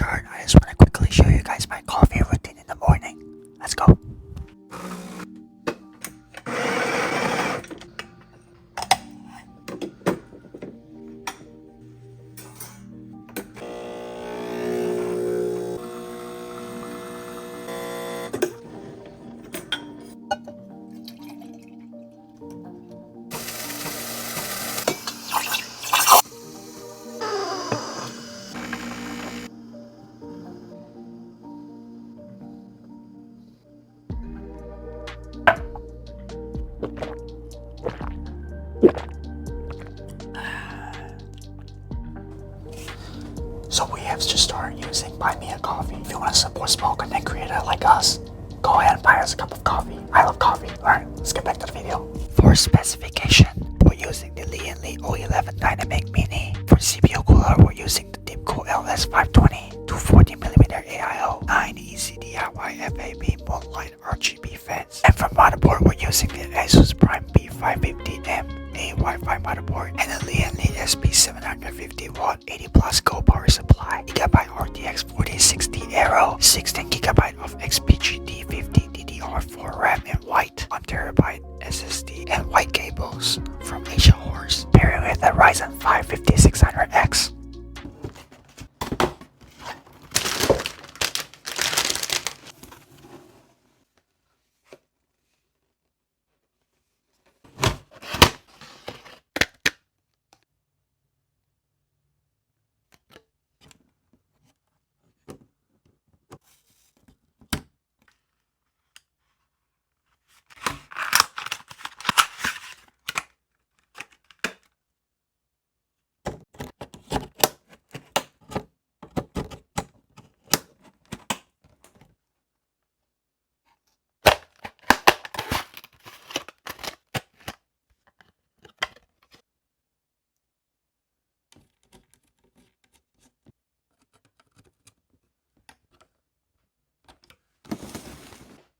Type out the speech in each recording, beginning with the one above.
start, I just want to quickly show you guys my coffee routine in the morning. Let's go. So we have to start using Buy Me a Coffee. If you want to support small content creator like us, go ahead and buy us a cup of coffee. I love coffee. Alright, let's get back to the video. For specification, we're using the Lee & Lee O11 Dynamic Mini. For CPU cooler, we're using the Deepcool LS520 240mm AIO 9 ECDIY FAB Moonlight RGB fans. And for motherboard, we're using the Asus Prime B550M a Wi-Fi motherboard and a Lee & Lee SP750W 80 plus Go power supply, Gigabyte RTX 4060 Aero, 16GB of XPGD50 DDR4 RAM in white, 1TB SSD, and white cables from Asia Horse, pairing with a Ryzen 5 5600X.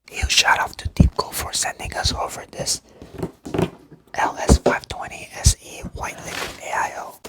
Huge shout out to Deepcool for sending us over this LS520 SE White Liquid AIO.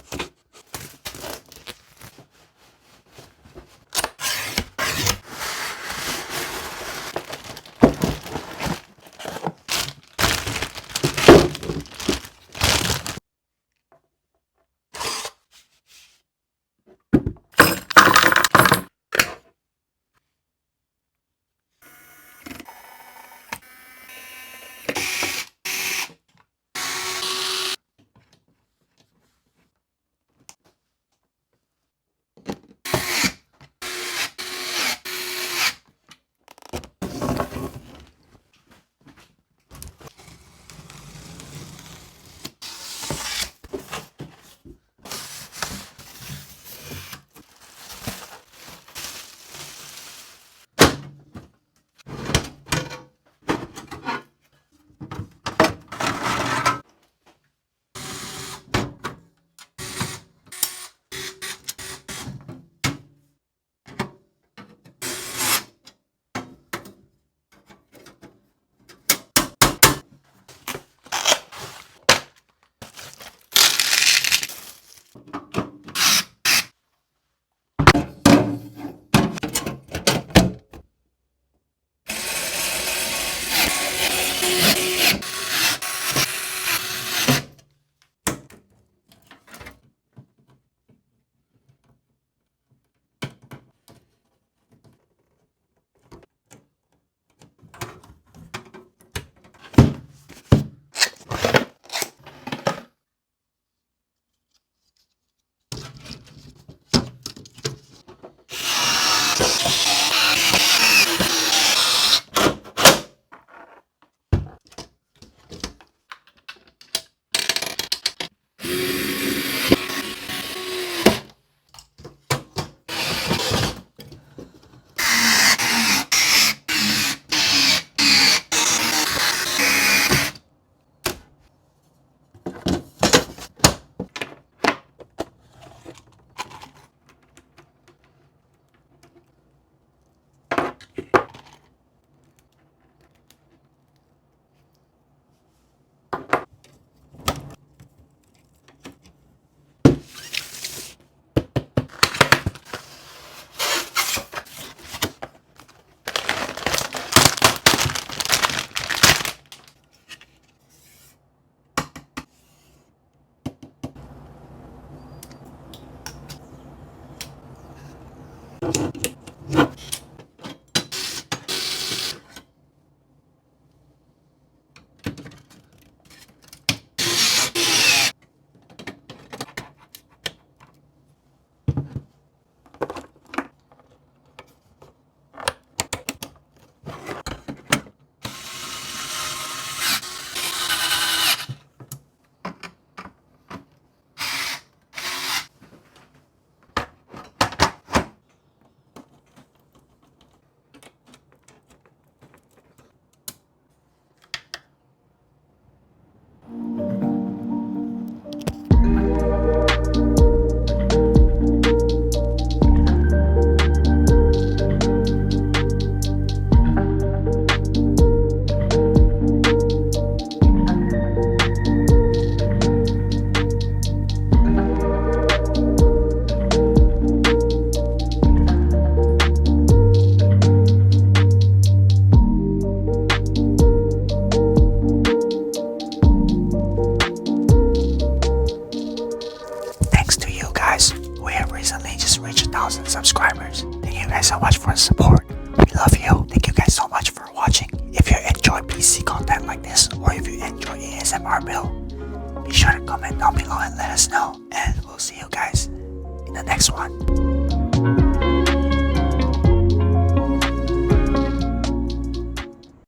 Thanks to you guys, we have recently just reached 1,000 subscribers. Thank you guys so much for the support. We love you. Thank you guys so much for watching. If you enjoy PC content like this, or if you enjoy ASMR build, be sure to comment down below and let us know. And we'll see you guys in the next one.